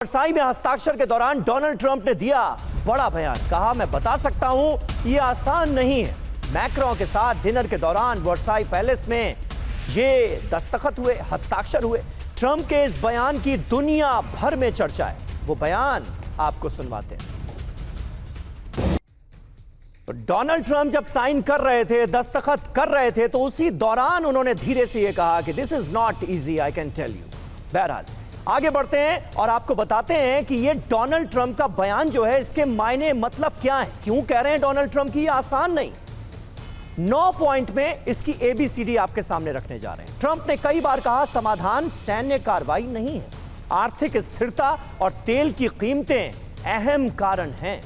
Versailles में हस्ताक्षर के दौरान डोनाल्ड ट्रंप ने दिया बड़ा बयान। कहा, मैं बता सकता हूं ये आसान नहीं है। मैक्रों के साथ डिनर के दौरान वर्साई पैलेस में ये दस्तखत हुए, हस्ताक्षर हुए। ट्रंप के इस बयान की दुनिया भर में चर्चा है। वो बयान आपको सुनवाते हैं। तो डोनाल्ड ट्रंप जब साइन कर रहे थे, दस्तखत कर रहे थे, तो उसी दौरान उन्होंने धीरे से ये कहा कि this is not easy, I can tell you. बहरहाल आगे बढ़ते हैं और आपको बताते हैं कि ये डोनाल्ड ट्रंप का बयान जो है, इसके मायने मतलब क्या है, क्यों कह रहे हैं डोनाल्ड ट्रंप की ये आसान नहीं। 9 पॉइंट में इसकी ABCD आपके सामने रखने जा रहे हैं। ट्रंप ने कई बार कहा, समाधान सैन्य कार्रवाई नहीं है। आर्थिक स्थिरता और तेल की कीमतें अहम कारण हैं।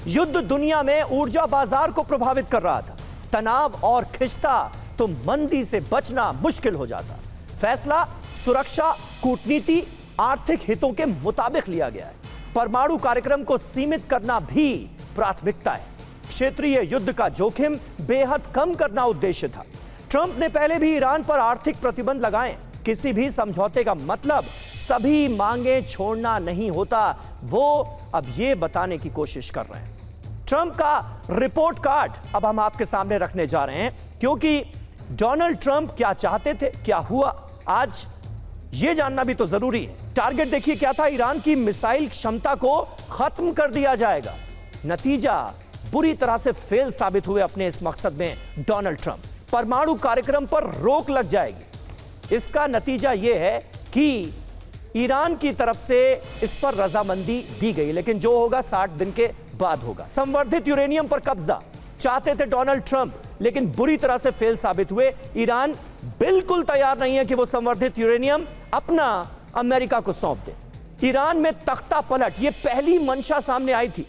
युद्ध दुनिया में ऊर्जा बाजार को प्रभावित कर रहा था। तनाव और खिंचता तो मंदी से बचना मुश्किल हो जाता। फैसला सुरक्षा, कूटनीति, आर्थिक हितों के मुताबिक लिया गया है। परमाणु कार्यक्रम को सीमित करना भी प्राथमिकता है। क्षेत्रीय युद्ध का जोखिम बेहद कम करना उद्देश्य था। ट्रंप ने पहले भी ईरान पर आर्थिक प्रतिबंध लगाए। किसी भी समझौते का मतलब सभी मांगे छोड़ना नहीं होता। वो अब ये बताने की कोशिश कर रहे हैं। ट्रंप का रिपोर्ट कार्ड अब हम आपके सामने रखने जा रहे हैं, क्योंकि डोनाल्ड ट्रंप क्या चाहते थे, क्या हुआ, आज ये जानना भी तो जरूरी है। टारगेट देखिए क्या था, ईरान की मिसाइल क्षमता को खत्म कर दिया जाएगा। नतीजा, बुरी तरह से फेल साबित हुए अपने इस मकसद में डोनाल्ड ट्रंप। परमाणु कार्यक्रम पर रोक लग जाएगी। इसका नतीजा यह है कि ईरान की तरफ से इस पर रजामंदी दी गई, लेकिन जो होगा 60 दिन के बाद होगा। संवर्धित यूरेनियम पर कब्जा चाहते थे डोनाल्ड ट्रंप, लेकिन बुरी तरह से फेल साबित हुए। ईरान बिल्कुल तैयार नहीं है कि वो संवर्धित यूरेनियम अपना अमेरिका को सौंप दे। ईरान में तख्ता पलट, ये पहली मंशा सामने आई थी,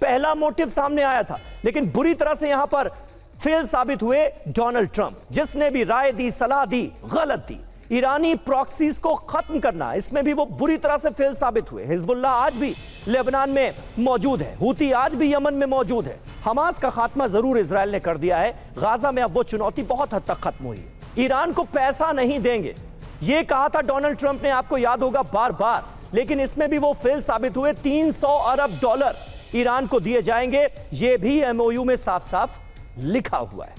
पहला मोटिव सामने आया था, लेकिन बुरी तरह से यहां पर फेल साबित हुए डोनाल्ड ट्रंप। जिसने भी राय दी, सलाह दी, गलत दी। ईरानी प्रॉक्सीज को खत्म करना, इसमें भी वो बुरी तरह से फेल साबित हुए। हिजबुल्लाह आज भी लेबनान में मौजूद है, हूती आज भी यमन में मौजूद है। हमास का खात्मा जरूर इजराइल ने कर दिया है। गाजा में अब वो चुनौती बहुत हद तक खत्म हुई है। ईरान को पैसा नहीं देंगे, ये कहा था डोनाल्ड ट्रंप ने, आपको याद होगा बार बार, लेकिन इसमें भी वो फेल साबित हुए। $300 अरब ईरान को दिए जाएंगे, ये भी MOU में साफ साफ लिखा हुआ है।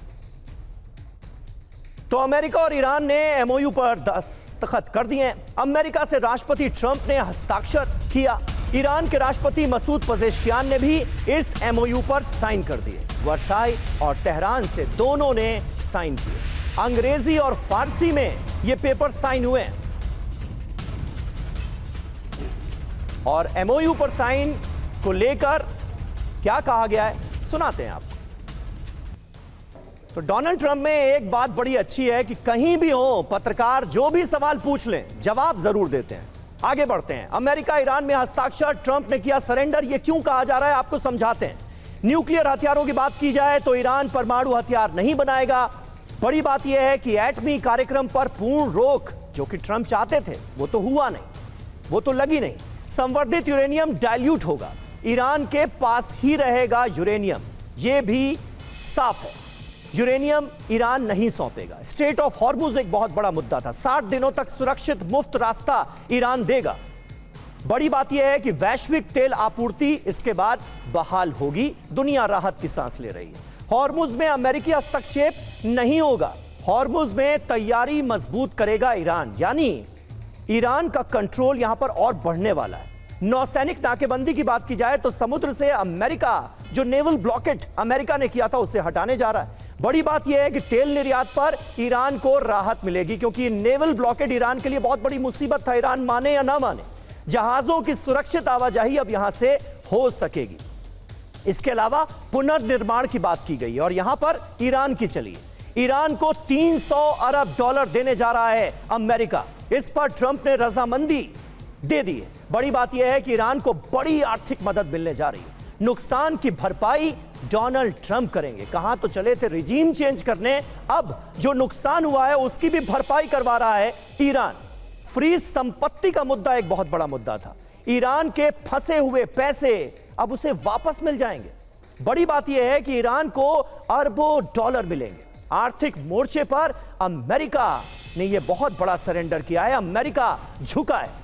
तो अमेरिका और ईरान ने MOU पर दस्तखत कर दिए। अमेरिका से राष्ट्रपति ट्रंप ने हस्ताक्षर किया। ईरान के राष्ट्रपति मसूद पजेश्कियान ने भी इस MOU पर साइन कर दिए। वर्साई और तेहरान से दोनों ने साइन किए। अंग्रेजी और फारसी में ये पेपर साइन हुए हैं। और MOU पर साइन को लेकर क्या कहा गया है, सुनाते हैं आपको। तो डोनाल्ड ट्रंप में एक बात बड़ी अच्छी है कि कहीं भी हो, पत्रकार जो भी सवाल पूछ लें, जवाब जरूर देते हैं। आगे बढ़ते हैं। अमेरिका ईरान में हस्ताक्षर, ट्रंप ने किया सरेंडर। ये क्यों कहा जा रहा है, आपको समझाते हैं। न्यूक्लियर हथियारों की बात की जाए तो ईरान परमाणु हथियार नहीं बनाएगा। बड़ी बात यह है कि एटमी कार्यक्रम पर पूर्ण रोक, जो कि ट्रंप चाहते थे, वो तो हुआ नहीं, वो तो लगी नहीं। संवर्धित यूरेनियम डाइल्यूट होगा, ईरान के पास ही रहेगा यूरेनियम, ये भी साफ है। यूरेनियम ईरान नहीं सौंपेगा। स्ट्रेट ऑफ हॉर्मुज एक बहुत बड़ा मुद्दा था। 60 दिनों तक सुरक्षित मुफ्त रास्ता ईरान देगा। बड़ी बात यह है कि वैश्विक तेल आपूर्ति इसके बाद बहाल होगी। दुनिया राहत की सांस ले रही है। हॉर्मुज में अमेरिकी हस्तक्षेप नहीं होगा। हॉर्मुज में तैयारी मजबूत करेगा ईरान, यानी ईरान का कंट्रोल यहां पर और बढ़ने वाला है। नौसैनिक नाकेबंदी की बात की जाए तो समुद्र से अमेरिका, जो नेवल ब्लॉकेट अमेरिका ने किया था, उसे हटाने जा रहा है। बड़ी बात यह है कि तेल निर्यात पर ईरान को राहत मिलेगी, क्योंकि नेवल ब्लॉकेट ईरान के लिए बहुत बड़ी मुसीबत था, ईरान माने या ना माने। जहाजों की सुरक्षित आवाजाही अब यहां से हो सकेगी। इसके अलावा पुनर्निर्माण की बात की गई और यहां पर ईरान की चलिए। ईरान को $300 अरब देने जा रहा है अमेरिका। इस पर ट्रंप ने रजामंदी दे दी है। बड़ी बात यह है कि ईरान को बड़ी आर्थिक मदद मिलने जा रही है। नुकसान की भरपाई डोनाल्ड ट्रंप करेंगे। कहां तो चले थे रिजीम चेंज करने, अब जो नुकसान हुआ है उसकी भी भरपाई करवा रहा है ईरान। फ्रीज संपत्ति का मुद्दा एक बहुत बड़ा मुद्दा था। ईरान के फंसे हुए पैसे अब उसे वापस मिल जाएंगे। बड़ी बात यह है कि ईरान को अरबों डॉलर मिलेंगे। आर्थिक मोर्चे पर अमेरिका ने यह बहुत बड़ा सरेंडर किया है। अमेरिका झुका है।